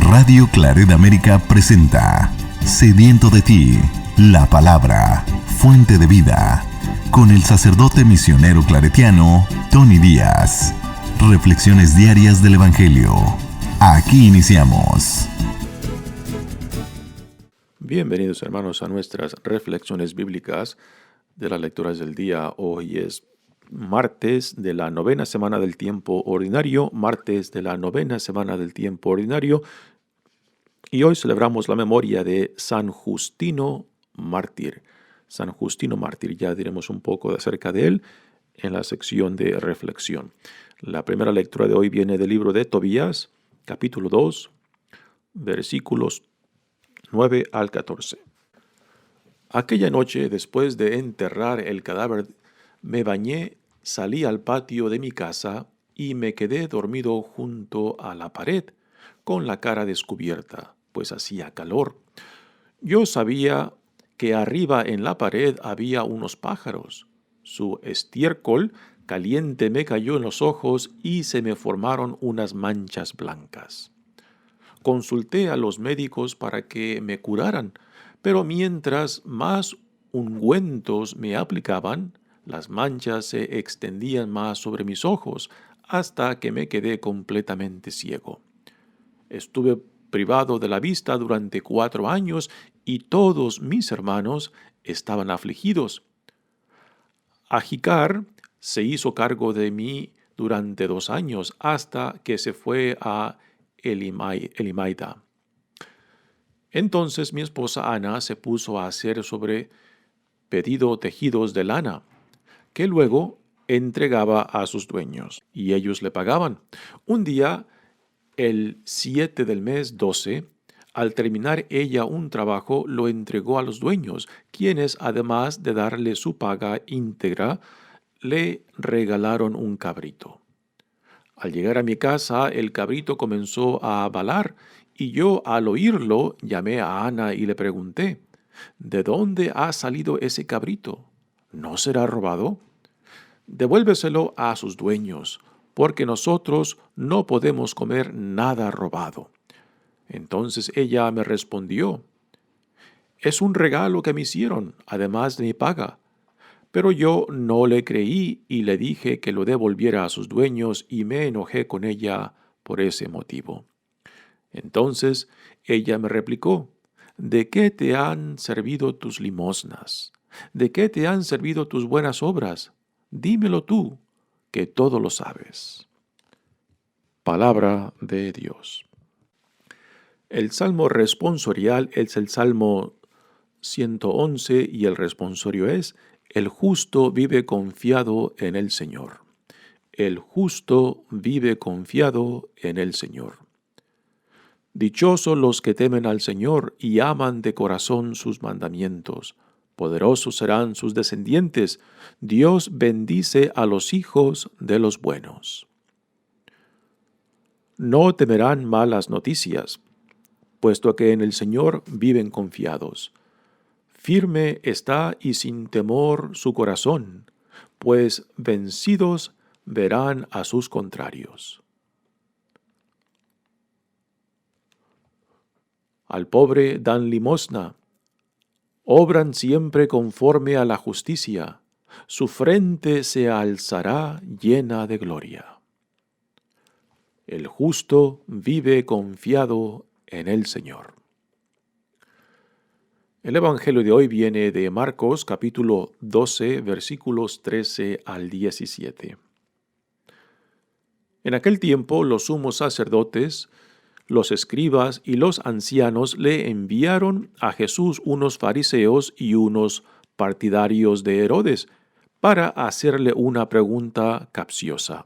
Radio Claret América presenta Sediento de ti, la palabra, fuente de vida, con el sacerdote misionero claretiano Tony Díaz. Reflexiones diarias del Evangelio. Aquí iniciamos. Bienvenidos, hermanos, a nuestras reflexiones bíblicas de las lecturas del día. Hoy es martes de la novena semana del tiempo ordinario, y hoy celebramos la memoria de San Justino Mártir. San Justino Mártir, ya diremos un poco acerca de él en la sección de reflexión. La primera lectura de hoy viene del libro de Tobías, capítulo 2, versículos 9 al 14. Aquella noche, después de enterrar el cadáver, me bañé, salí al patio de mi casa y me quedé dormido junto a la pared, con la cara descubierta, pues hacía calor. Yo sabía que arriba en la pared había unos pájaros. Su estiércol caliente me cayó en los ojos y se me formaron unas manchas blancas. Consulté a los médicos para que me curaran, pero mientras más ungüentos me aplicaban, las manchas se extendían más sobre mis ojos hasta que me quedé completamente ciego. Estuve privado de la vista durante 4 años y todos mis hermanos estaban afligidos. Ajicar se hizo cargo de mí durante 2 años hasta que se fue a Elimaida. Entonces mi esposa Ana se puso a hacer sobre pedido tejidos de lana, que luego entregaba a sus dueños, y ellos le pagaban. Un día, el 7 del mes 12, al terminar ella un trabajo, lo entregó a los dueños, quienes, además de darle su paga íntegra, le regalaron un cabrito. Al llegar a mi casa, el cabrito comenzó a balar, y yo, al oírlo, llamé a Ana y le pregunté, ¿de dónde ha salido ese cabrito? ¿No será robado? Devuélveselo a sus dueños, porque nosotros no podemos comer nada robado. Entonces ella me respondió, es un regalo que me hicieron, además de mi paga. Pero yo no le creí y le dije que lo devolviera a sus dueños y me enojé con ella por ese motivo. Entonces ella me replicó, ¿de qué te han servido tus limosnas? ¿De qué te han servido tus buenas obras? Dímelo tú, que todo lo sabes. Palabra de Dios. El salmo responsorial es el Salmo 111 y el responsorio es, el justo vive confiado en el Señor. El justo vive confiado en el Señor. Dichosos los que temen al Señor y aman de corazón sus mandamientos. Poderosos serán sus descendientes. Dios bendice a los hijos de los buenos. No temerán malas noticias, puesto que en el Señor viven confiados. Firme está y sin temor su corazón, pues vencidos verán a sus contrarios. Al pobre dan limosna, obran siempre conforme a la justicia, su frente se alzará llena de gloria. El justo vive confiado en el Señor. El Evangelio de hoy viene de Marcos, capítulo 12, versículos 13 al 17. En aquel tiempo, los sumos sacerdotes, los escribas y los ancianos le enviaron a Jesús unos fariseos y unos partidarios de Herodes para hacerle una pregunta capciosa.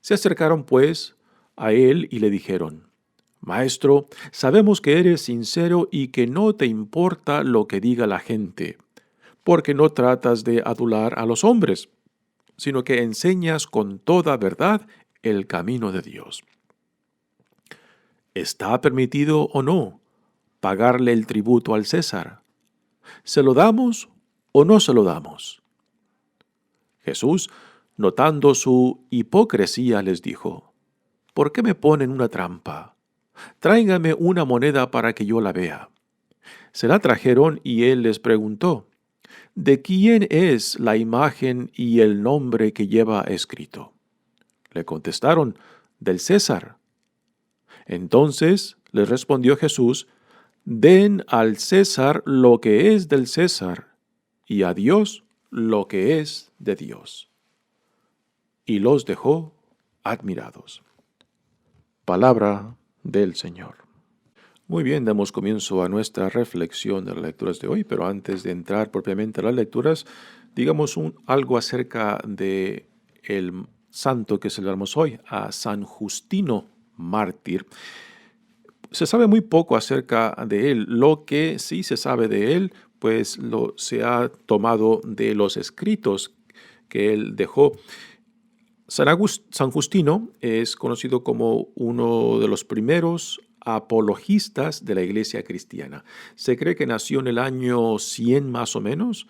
Se acercaron, pues, a él y le dijeron, Maestro, sabemos que eres sincero y que no te importa lo que diga la gente, porque no tratas de adular a los hombres, sino que enseñas con toda verdad el camino de Dios. ¿Está permitido o no pagarle el tributo al César? ¿Se lo damos o no se lo damos? Jesús, notando su hipocresía, les dijo, ¿por qué me ponen una trampa? Tráigame una moneda para que yo la vea. Se la trajeron y él les preguntó, ¿de quién es la imagen y el nombre que lleva escrito? Le contestaron, del César. Entonces les respondió Jesús, den al César lo que es del César y a Dios lo que es de Dios. Y los dejó admirados. Palabra del Señor. Muy bien, damos comienzo a nuestra reflexión de las lecturas de hoy, pero antes de entrar propiamente a las lecturas, digamos algo acerca de el santo que celebramos hoy, a San Justino mártir. Se sabe muy poco acerca de él. Lo que sí se sabe de él, pues se ha tomado de los escritos que él dejó. San Justino es conocido como uno de los primeros apologistas de la iglesia cristiana. Se cree que nació en el año 100 más o menos.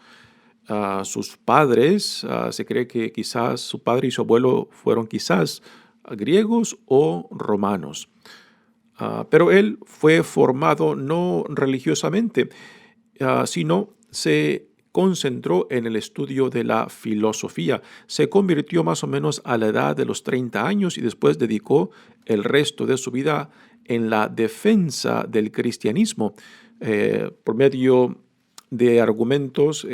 Sus padres, se cree que quizás su padre y su abuelo fueron quizás griegos o romanos. Pero él fue formado no religiosamente, sino se concentró en el estudio de la filosofía. Se convirtió más o menos a la edad de los 30 años y después dedicó el resto de su vida en la defensa del cristianismo. Por medio de argumentos,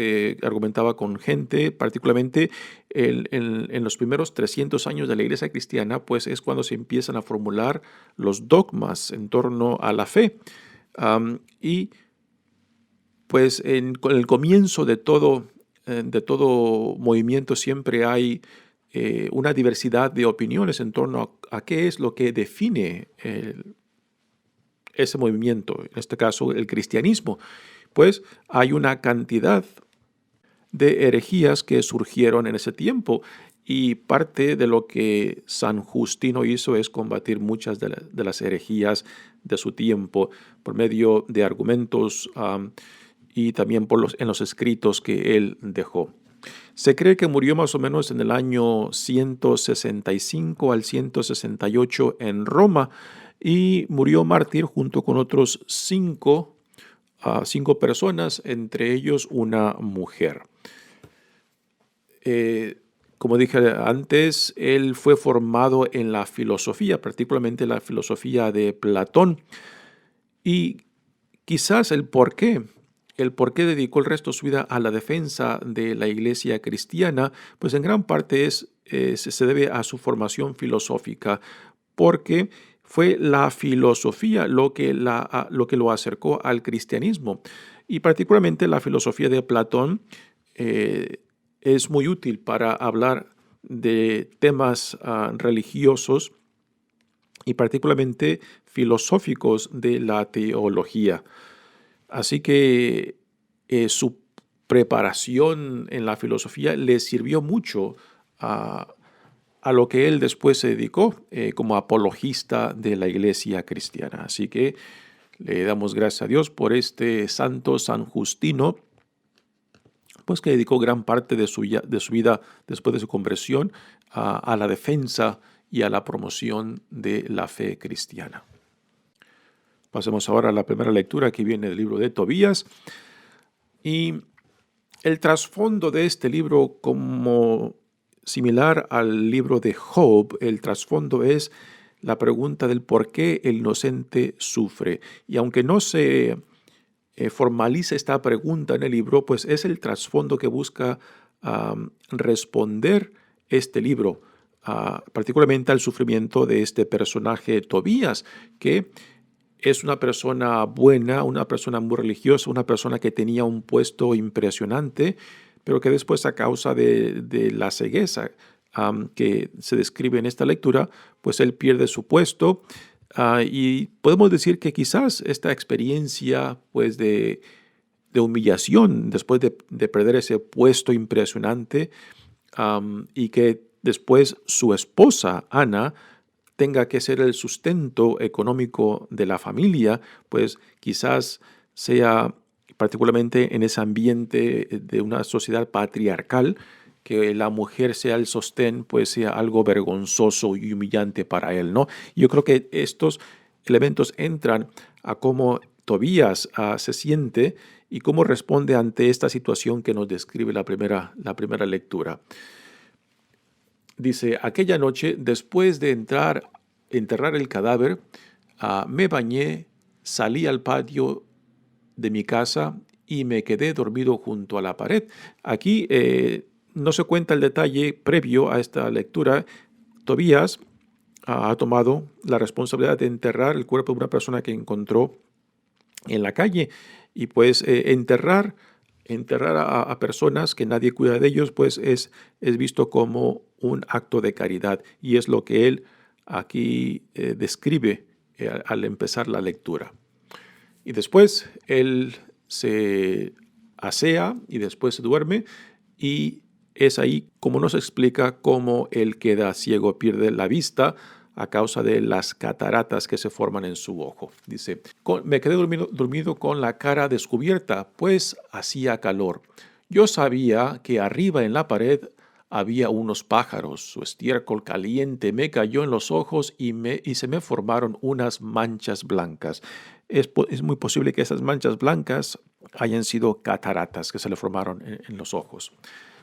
argumentaba con gente, particularmente en los primeros 300 años de la iglesia cristiana, pues es cuando se empiezan a formular los dogmas en torno a la fe. Y pues con el comienzo de todo movimiento siempre hay una diversidad de opiniones en torno a qué es lo que define ese movimiento, en este caso el cristianismo. Pues hay una cantidad de herejías que surgieron en ese tiempo y parte de lo que San Justino hizo es combatir muchas de las herejías de su tiempo por medio de argumentos y también en los escritos que él dejó. Se cree que murió más o menos en el año 165 al 168 en Roma y murió mártir junto con otros cinco personas, entre ellos una mujer. Como dije antes, él fue formado en la filosofía, particularmente la filosofía de Platón, y quizás el por qué dedicó el resto de su vida a la defensa de la iglesia cristiana, pues en gran parte se debe a su formación filosófica, porque fue la filosofía lo que lo acercó al cristianismo. Y particularmente la filosofía de Platón es muy útil para hablar de temas religiosos y particularmente filosóficos de la teología. Así que su preparación en la filosofía le sirvió mucho a lo que él después se dedicó como apologista de la iglesia cristiana. Así que le damos gracias a Dios por este santo San Justino, pues que dedicó gran parte de su vida después de su conversión a la defensa y a la promoción de la fe cristiana. Pasemos ahora a la primera lectura que viene del libro de Tobías. Y el trasfondo de este libro, como similar al libro de Job, el trasfondo es la pregunta del por qué el inocente sufre. Y aunque no se formaliza esta pregunta en el libro, pues es el trasfondo que busca responder este libro, particularmente al sufrimiento de este personaje Tobías, que es una persona buena, una persona muy religiosa, una persona que tenía un puesto impresionante, pero que después a causa de la cegueza que se describe en esta lectura, pues él pierde su puesto. Y podemos decir que quizás esta experiencia pues de humillación después de perder ese puesto impresionante y que después su esposa, Ana, tenga que ser el sustento económico de la familia, pues quizás sea particularmente en ese ambiente de una sociedad patriarcal, que la mujer sea el sostén, pues sea algo vergonzoso y humillante para él, ¿no? Yo creo que estos elementos entran a cómo Tobías se siente y cómo responde ante esta situación que nos describe la primera lectura. Dice, aquella noche, después de enterrar el cadáver, me bañé, salí al patio de mi casa y me quedé dormido junto a la pared. Aquí no se cuenta el detalle previo a esta lectura. Tobías ha tomado la responsabilidad de enterrar el cuerpo de una persona que encontró en la calle y pues enterrar a personas que nadie cuida de ellos pues es visto como un acto de caridad y es lo que él aquí describe al empezar la lectura. Y después él se asea y después se duerme y es ahí como nos explica cómo él queda ciego, pierde la vista a causa de las cataratas que se forman en su ojo. Dice, me quedé dormido con la cara descubierta, pues hacía calor. Yo sabía que arriba en la pared había unos pájaros. Su estiércol caliente me cayó en los ojos y se me formaron unas manchas blancas. Es muy posible que esas manchas blancas hayan sido cataratas que se le formaron en los ojos.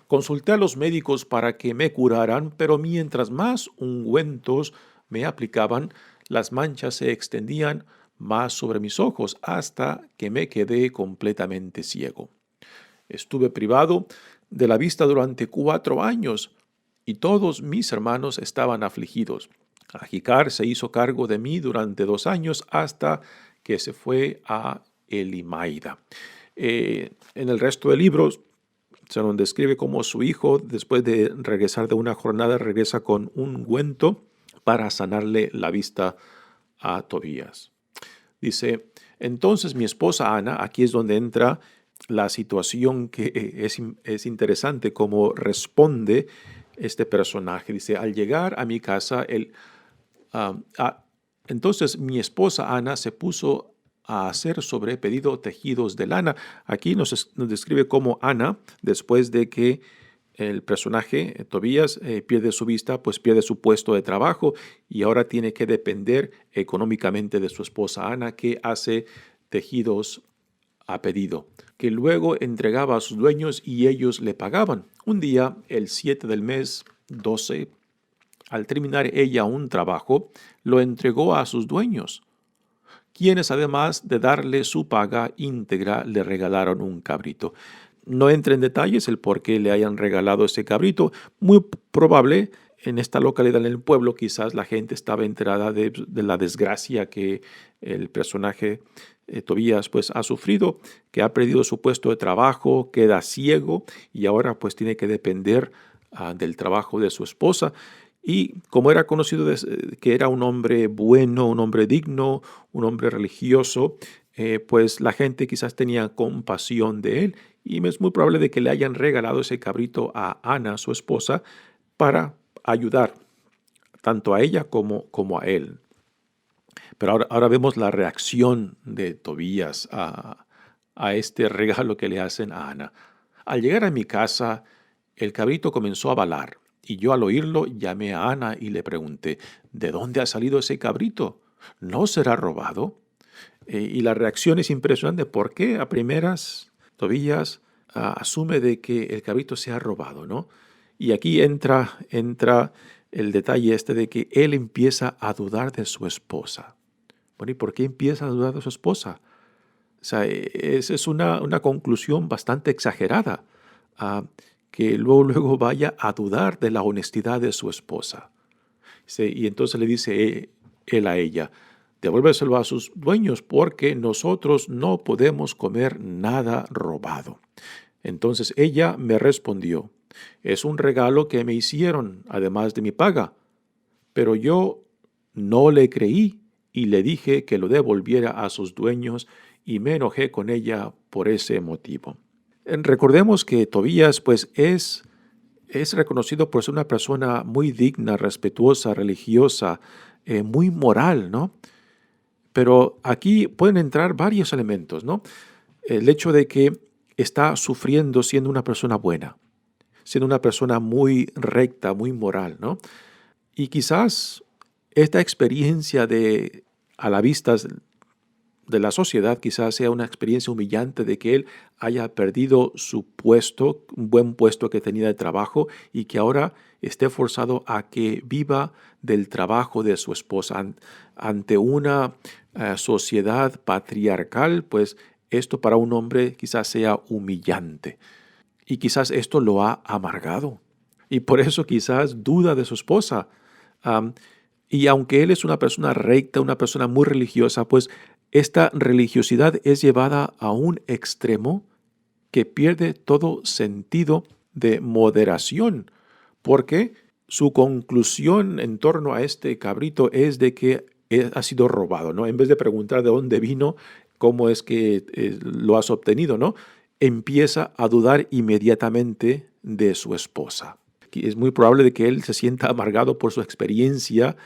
Consulté a los médicos para que me curaran, pero mientras más ungüentos me aplicaban, las manchas se extendían más sobre mis ojos hasta que me quedé completamente ciego. Estuve privado de la vista durante 4 años y todos mis hermanos estaban afligidos. Ajicar se hizo cargo de mí durante 2 años hasta que se fue a Elimaida. En el resto del libro se nos describe cómo su hijo, después de regresar de una jornada, regresa con un ungüento para sanarle la vista a Tobías. Dice, entonces mi esposa Ana, aquí es donde entra la situación que es interesante, cómo responde este personaje. Dice, al llegar a mi casa, entonces mi esposa Ana se puso a hacer sobre pedido tejidos de lana. Aquí nos describe cómo Ana, después de que el personaje, Tobías, pierde su vista, pues pierde su puesto de trabajo y ahora tiene que depender económicamente de su esposa Ana, que hace tejidos a pedido, que luego entregaba a sus dueños y ellos le pagaban. Un día, el 7 del mes 12, al terminar ella un trabajo, lo entregó a sus dueños, quienes además de darle su paga íntegra le regalaron un cabrito. No entra en detalles el por qué le hayan regalado ese cabrito. Muy probable en esta localidad, en el pueblo, quizás la gente estaba enterada de la desgracia que el personaje Tobías pues ha sufrido, que ha perdido su puesto de trabajo, queda ciego y ahora pues tiene que depender del trabajo de su esposa. Y como era conocido que era un hombre bueno, un hombre digno, un hombre religioso, pues la gente quizás tenía compasión de él y es muy probable de que le hayan regalado ese cabrito a Ana, su esposa, para ayudar tanto a ella como a él. Pero ahora vemos la reacción de Tobías a este regalo que le hacen a Ana. Al llegar a mi casa, el cabrito comenzó a balar y yo al oírlo llamé a Ana y le pregunté, ¿de dónde ha salido ese cabrito? ¿No será robado? Y la reacción es impresionante. ¿Por qué a primeras Tobías asume de que el cabrito se ha robado, ¿no? Y aquí entra el detalle de que él empieza a dudar de su esposa. Bueno, ¿y por qué empieza a dudar de su esposa? O sea, esa es una conclusión bastante exagerada, que luego vaya a dudar de la honestidad de su esposa. Y entonces le dice él a ella, devuélveselo a sus dueños porque nosotros no podemos comer nada robado. Entonces ella me respondió, es un regalo que me hicieron, además de mi paga. Pero yo no le creí y le dije que lo devolviera a sus dueños y me enojé con ella por ese motivo. Recordemos que Tobías pues es reconocido por ser una persona muy digna, respetuosa, religiosa, muy moral, ¿no? Pero aquí pueden entrar varios elementos, ¿no? El hecho de que está sufriendo siendo una persona buena, siendo una persona muy recta, muy moral, ¿no? Y quizás esta experiencia de a la vista de la sociedad quizás sea una experiencia humillante de que él haya perdido su puesto, un buen puesto que tenía de trabajo y que ahora esté forzado a que viva del trabajo de su esposa. Ante una sociedad patriarcal, pues esto para un hombre quizás sea humillante y quizás esto lo ha amargado y por eso quizás duda de su esposa. Am, y aunque él es una persona recta, una persona muy religiosa, pues esta religiosidad es llevada a un extremo que pierde todo sentido de moderación, porque su conclusión en torno a este cabrito es de que ha sido robado, ¿no? En vez de preguntar de dónde vino, cómo es que lo has obtenido, ¿no? Empieza a dudar inmediatamente de su esposa. Es muy probable de que él se sienta amargado por su experiencia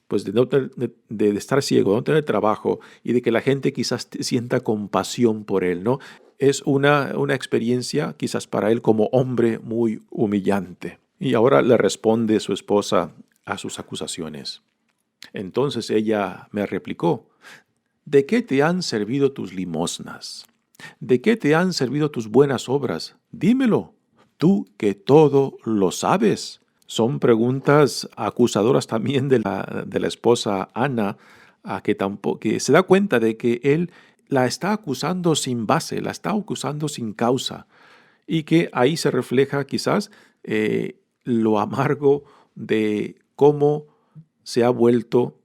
pues de estar ciego, de no tener trabajo y de que la gente quizás sienta compasión por él, ¿no? Es una experiencia quizás para él como hombre muy humillante. Y ahora le responde su esposa a sus acusaciones. Entonces ella me replicó, ¿de qué te han servido tus limosnas? ¿De qué te han servido tus buenas obras? Dímelo, tú que todo lo sabes. Son preguntas acusadoras también de la esposa Ana, que se da cuenta de que él la está acusando sin base, la está acusando sin causa, y que ahí se refleja quizás lo amargo de cómo se ha vuelto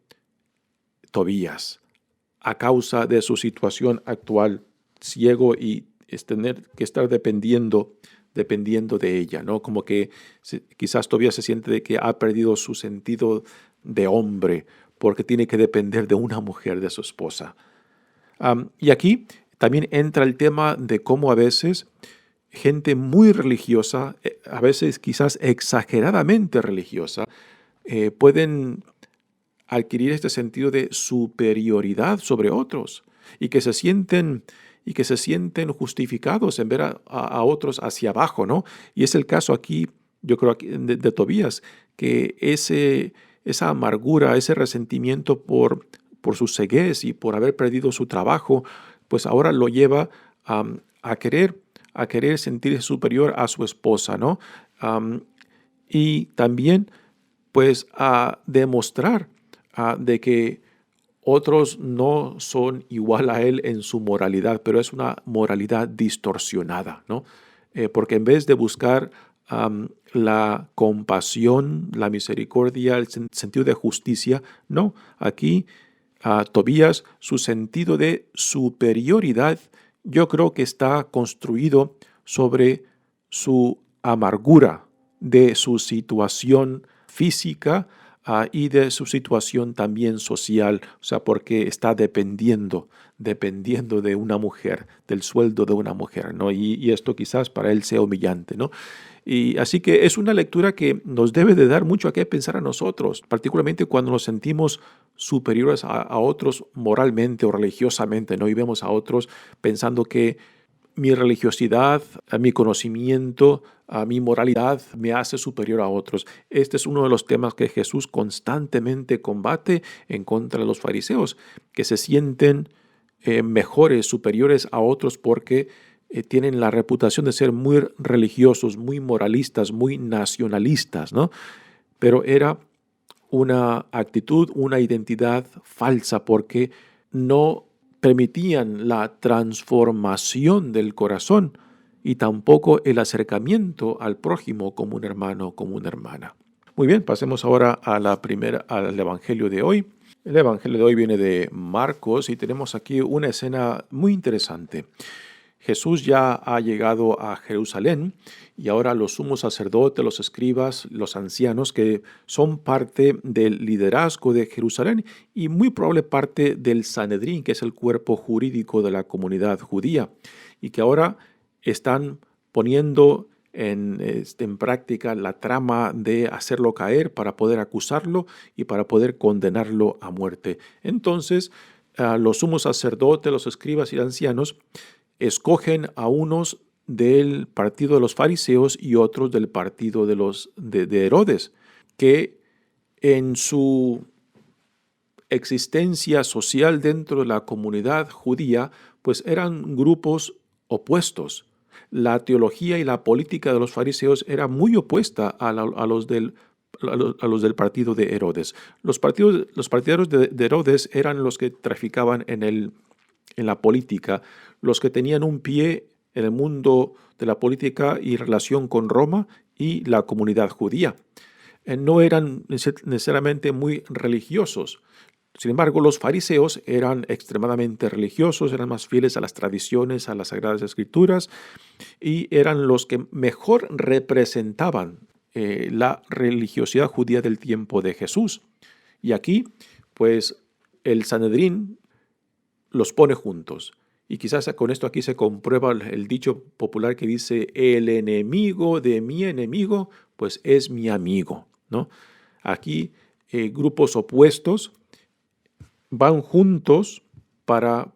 Tobías a causa de su situación actual, ciego y es tener que estar dependiendo de ella, ¿no? Como que quizás todavía se siente de que ha perdido su sentido de hombre porque tiene que depender de una mujer, de su esposa. Y aquí también entra el tema de cómo a veces gente muy religiosa, a veces quizás exageradamente religiosa, pueden adquirir este sentido de superioridad sobre otros y que se sienten justificados en ver a otros hacia abajo, ¿no? Y es el caso aquí, yo creo, de Tobías, que esa amargura, ese resentimiento por su ceguez y por haber perdido su trabajo, pues ahora lo lleva a querer sentirse superior a su esposa, ¿no? Y también, pues, a demostrar de que otros no son igual a él en su moralidad, pero es una moralidad distorsionada, ¿no? Porque en vez de buscar la compasión, la misericordia, el sentido de justicia, no, aquí Tobías, su sentido de superioridad, yo creo que está construido sobre su amargura de su situación física, y de su situación también social, o sea, porque está dependiendo de una mujer, del sueldo de una mujer, ¿no? Y esto quizás para él sea humillante, ¿no? Y así que es una lectura que nos debe de dar mucho a qué pensar a nosotros, particularmente cuando nos sentimos superiores a otros moralmente o religiosamente, ¿no? Y vemos a otros pensando que mi religiosidad, a mi conocimiento, a mi moralidad me hace superior a otros. Este es uno de los temas que Jesús constantemente combate en contra de los fariseos, que se sienten mejores, superiores a otros porque tienen la reputación de ser muy religiosos, muy moralistas, muy nacionalistas, ¿no? Pero era una actitud, una identidad falsa porque no permitían la transformación del corazón y tampoco el acercamiento al prójimo como un hermano, como una hermana. Muy bien, pasemos ahora al Evangelio de hoy. El Evangelio de hoy viene de Marcos y tenemos aquí una escena muy interesante. Jesús ya ha llegado a Jerusalén y ahora los sumos sacerdotes, los escribas, los ancianos, que son parte del liderazgo de Jerusalén y muy probable parte del Sanedrín, que es el cuerpo jurídico de la comunidad judía, y que ahora están poniendo en práctica la trama de hacerlo caer para poder acusarlo y para poder condenarlo a muerte. Entonces, los sumos sacerdotes, los escribas y ancianos escogen a unos del partido de los fariseos y otros del partido de Herodes, que en su existencia social dentro de la comunidad judía, pues eran grupos opuestos. La teología y la política de los fariseos era muy opuesta a los del partido de Herodes. Los partidarios de Herodes eran los que traficaban en la política, los que tenían un pie en el mundo de la política y relación con Roma y la comunidad judía. No eran necesariamente muy religiosos. Sin embargo, los fariseos eran extremadamente religiosos, eran más fieles a las tradiciones, a las Sagradas Escrituras, y eran los que mejor representaban la religiosidad judía del tiempo de Jesús. Y aquí, pues, el Sanedrín los pone juntos. Y quizás con esto aquí se comprueba el dicho popular que dice, el enemigo de mi enemigo, pues es mi amigo, ¿no? Aquí grupos opuestos van juntos para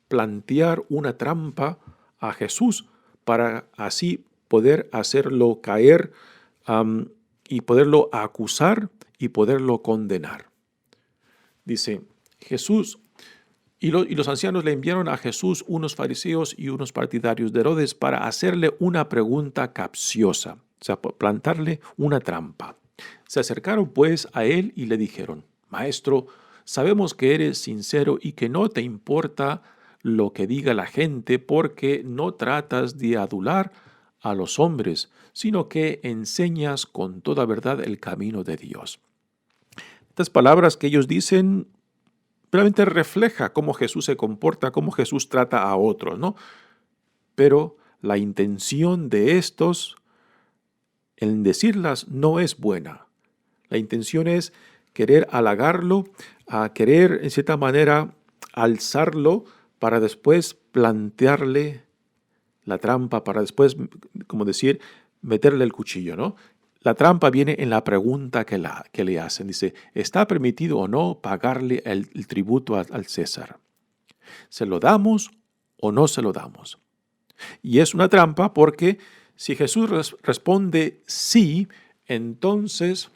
plantear una trampa a Jesús, para así poder hacerlo caer y poderlo acusar y poderlo condenar. Dice Jesús, y los ancianos le enviaron a Jesús unos fariseos y unos partidarios de Herodes para hacerle una pregunta capciosa, o sea, plantarle una trampa. Se acercaron pues a él y le dijeron, Maestro, sabemos que eres sincero y que no te importa lo que diga la gente porque no tratas de adular a los hombres, sino que enseñas con toda verdad el camino de Dios. Estas palabras que ellos dicen realmente refleja cómo Jesús se comporta, cómo Jesús trata a otros, ¿no? Pero la intención de estos en decirlas no es buena. La intención es querer halagarlo, a querer en cierta manera alzarlo para después plantearle la trampa, para después, como decir, meterle el cuchillo, ¿no? La trampa viene en la pregunta que le hacen. Dice, ¿está permitido o no pagarle el tributo al César? ¿Se lo damos o no se lo damos? Y es una trampa porque si Jesús responde sí, entonces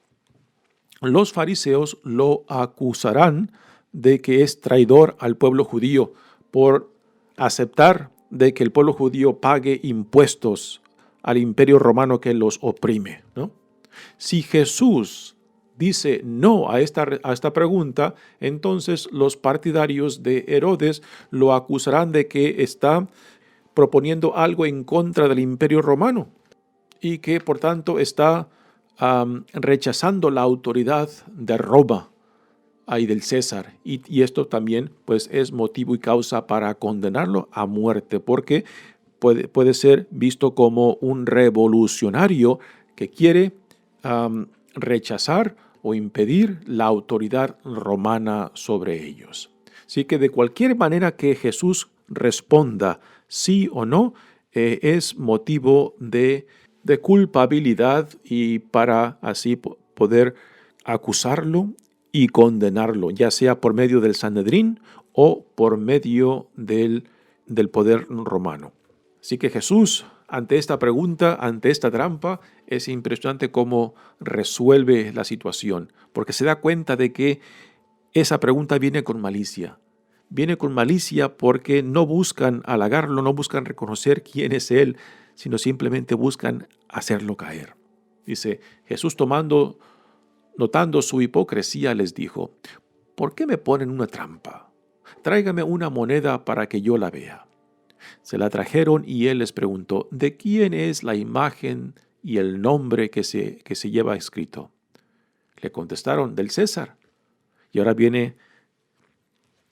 los fariseos lo acusarán de que es traidor al pueblo judío por aceptar de que el pueblo judío pague impuestos al imperio romano que los oprime, ¿no? Si Jesús dice no a esta pregunta, entonces los partidarios de Herodes lo acusarán de que está proponiendo algo en contra del imperio romano y que por tanto está rechazando la autoridad de Roma y del César. Y esto también pues, es motivo y causa para condenarlo a muerte, porque puede ser visto como un revolucionario que quiere rechazar o impedir la autoridad romana sobre ellos. Así que de cualquier manera que Jesús responda sí o no, es motivo de culpabilidad y para así poder acusarlo y condenarlo, ya sea por medio del Sanedrín o por medio del poder romano. Así que Jesús, ante esta pregunta, ante esta trampa, es impresionante cómo resuelve la situación, porque se da cuenta de que esa pregunta viene con malicia. Viene con malicia porque no buscan halagarlo, no buscan reconocer quién es Él, sino simplemente buscan hacerlo caer. Dice, Jesús notando su hipocresía, les dijo, ¿por qué me ponen una trampa? Tráigame una moneda para que yo la vea. Se la trajeron y él les preguntó, ¿de quién es la imagen y el nombre que se lleva escrito? Le contestaron, del César. Y ahora viene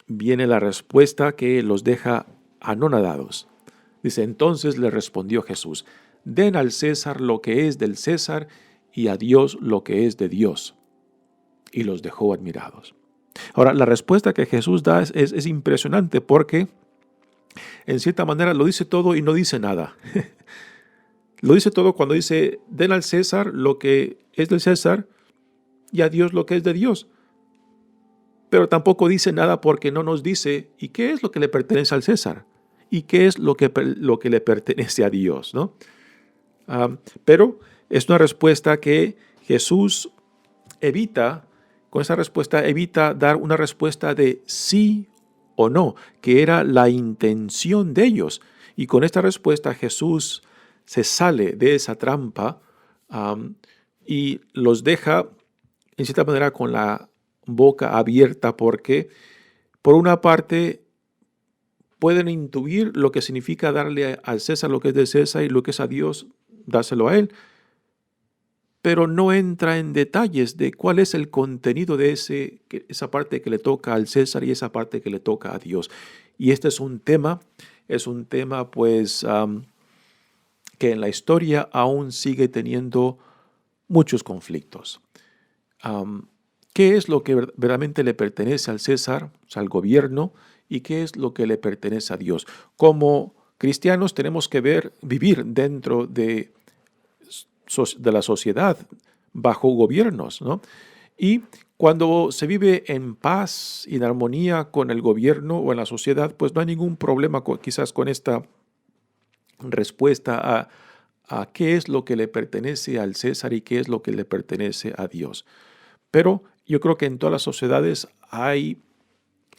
la respuesta que los deja anonadados. Dice, entonces le respondió Jesús, den al César lo que es del César y a Dios lo que es de Dios. Y los dejó admirados. Ahora, la respuesta que Jesús da es impresionante porque en cierta manera lo dice todo y no dice nada. Lo dice todo cuando dice, den al César lo que es del César y a Dios lo que es de Dios. Pero tampoco dice nada porque no nos dice, ¿y qué es lo que le pertenece al César? ¿Y qué es lo que le pertenece a Dios? ¿No? Pero es una respuesta que Jesús evita con esa respuesta evita dar una respuesta de sí o no, que era la intención de ellos. Y con esta respuesta Jesús se sale de esa trampa y los deja, en cierta manera, con la boca abierta, porque por una parte pueden intuir lo que significa darle al César lo que es de César y lo que es a Dios, dárselo a él, pero no entra en detalles de cuál es el contenido de esa parte que le toca al César y esa parte que le toca a Dios. Y este es un tema pues que en la historia aún sigue teniendo muchos conflictos. ¿Qué es lo que verdaderamente le pertenece al César, o sea, al gobierno, y qué es lo que le pertenece a Dios? Como cristianos tenemos que vivir dentro de la sociedad bajo gobiernos, ¿no? Y cuando se vive en paz y en armonía con el gobierno o en la sociedad, pues no hay ningún problema quizás con esta respuesta a qué es lo que le pertenece al César y qué es lo que le pertenece a Dios. Pero yo creo que en todas las sociedades hay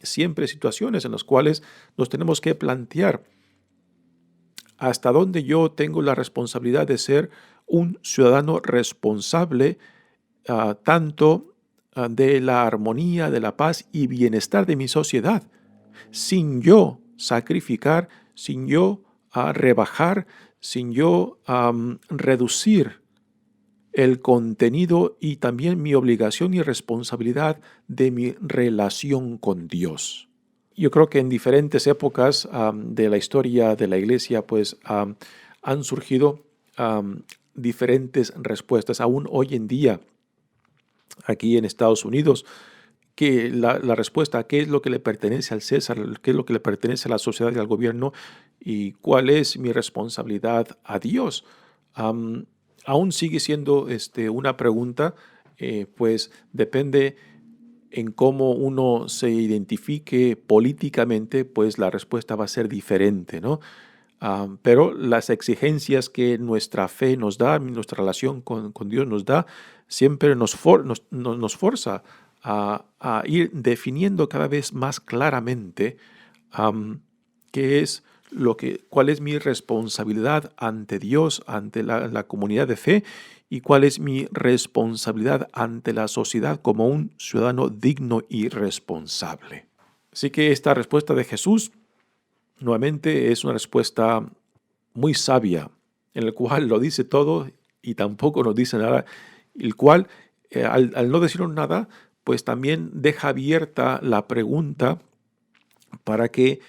siempre situaciones en las cuales nos tenemos que plantear hasta dónde yo tengo la responsabilidad de ser un ciudadano responsable tanto de la armonía, de la paz y bienestar de mi sociedad, sin yo sacrificar, sin yo rebajar, sin yo reducir el contenido y también mi obligación y responsabilidad de mi relación con Dios. Yo creo que en diferentes épocas de la historia de la iglesia, pues han surgido diferentes respuestas. Aún hoy en día, aquí en Estados Unidos, que la respuesta a qué es lo que le pertenece al César, qué es lo que le pertenece a la sociedad y al gobierno y cuál es mi responsabilidad a Dios, aún sigue siendo una pregunta, pues depende en cómo uno se identifique políticamente, pues la respuesta va a ser diferente, ¿no? Pero las exigencias que nuestra fe nos da, nuestra relación con Dios nos da, siempre nos forza a ir definiendo cada vez más claramente qué es cuál es mi responsabilidad ante Dios, ante la comunidad de fe, y cuál es mi responsabilidad ante la sociedad como un ciudadano digno y responsable. Así que esta respuesta de Jesús, nuevamente, es una respuesta muy sabia, en la cual lo dice todo y tampoco nos dice nada, el cual, al no decirnos nada, pues también deja abierta la pregunta para que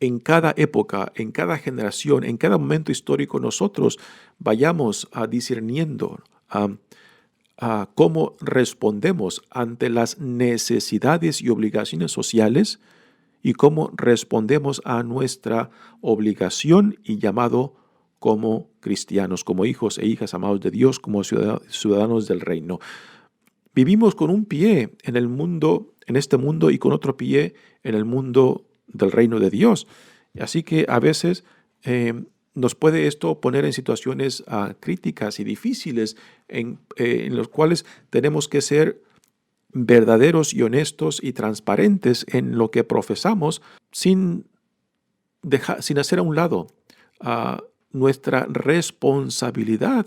en cada época, en cada generación, en cada momento histórico, nosotros vayamos discerniendo cómo respondemos ante las necesidades y obligaciones sociales y cómo respondemos a nuestra obligación y llamado como cristianos, como hijos e hijas amados de Dios, como ciudadanos del reino. Vivimos con un pie en el mundo, en este mundo, y con otro pie en el mundo del reino de Dios. Así que a veces nos puede esto poner en situaciones críticas y difíciles en los cuales tenemos que ser verdaderos y honestos y transparentes en lo que profesamos sin hacer a un lado nuestra responsabilidad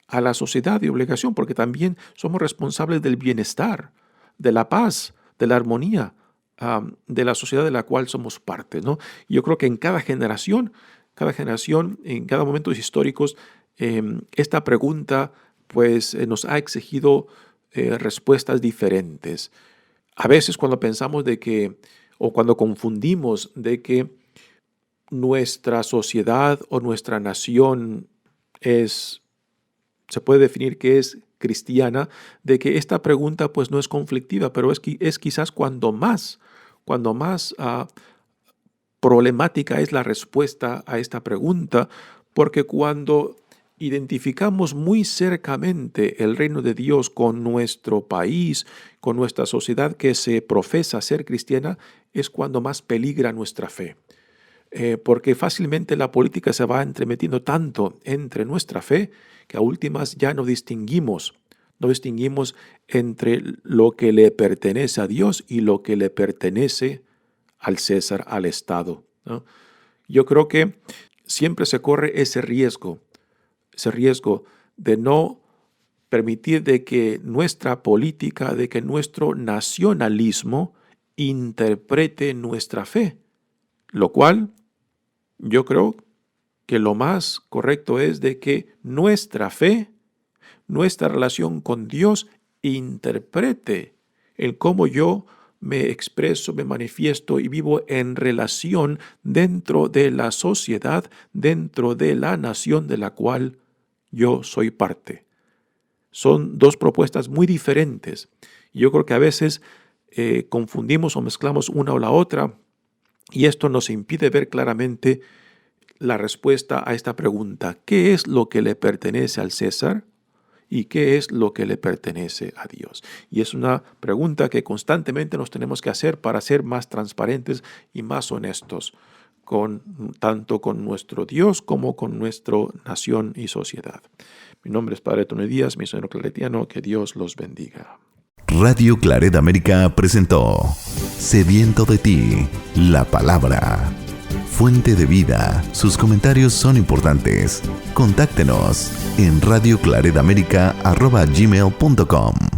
a la sociedad y obligación, porque también somos responsables del bienestar, de la paz, de la armonía de la sociedad de la cual somos parte, ¿no? Yo creo que en cada generación, en cada momento históricos, esta pregunta pues nos ha exigido respuestas diferentes. A veces cuando pensamos o cuando confundimos de que nuestra sociedad o nuestra nación se puede definir que es cristiana, de que esta pregunta pues no es conflictiva, pero es quizás cuando más problemática es la respuesta a esta pregunta, porque cuando identificamos muy cercamente el reino de Dios con nuestro país, con nuestra sociedad que se profesa ser cristiana, es cuando más peligra nuestra fe. Porque fácilmente la política se va entremetiendo tanto entre nuestra fe que a últimas ya no distinguimos No distinguimos entre lo que le pertenece a Dios y lo que le pertenece al César, al Estado, ¿no? Yo creo que siempre se corre ese riesgo de no permitir de que nuestra política, de que nuestro nacionalismo interprete nuestra fe, lo cual yo creo que lo más correcto es de que nuestra fe, nuestra relación con Dios interprete el cómo yo me expreso, me manifiesto y vivo en relación dentro de la sociedad, dentro de la nación de la cual yo soy parte. Son dos propuestas muy diferentes. Yo creo que a veces confundimos o mezclamos una o la otra y esto nos impide ver claramente la respuesta a esta pregunta: ¿qué es lo que le pertenece al César y qué es lo que le pertenece a Dios? Y es una pregunta que constantemente nos tenemos que hacer para ser más transparentes y más honestos tanto con nuestro Dios como con nuestra nación y sociedad. Mi nombre es Padre Tony Díaz, misionero claretiano. Que Dios los bendiga. Radio Claret América presentó Sediento de ti, la palabra. Fuente de vida. Sus comentarios son importantes. Contáctenos en radioclaretamerica@gmail.com.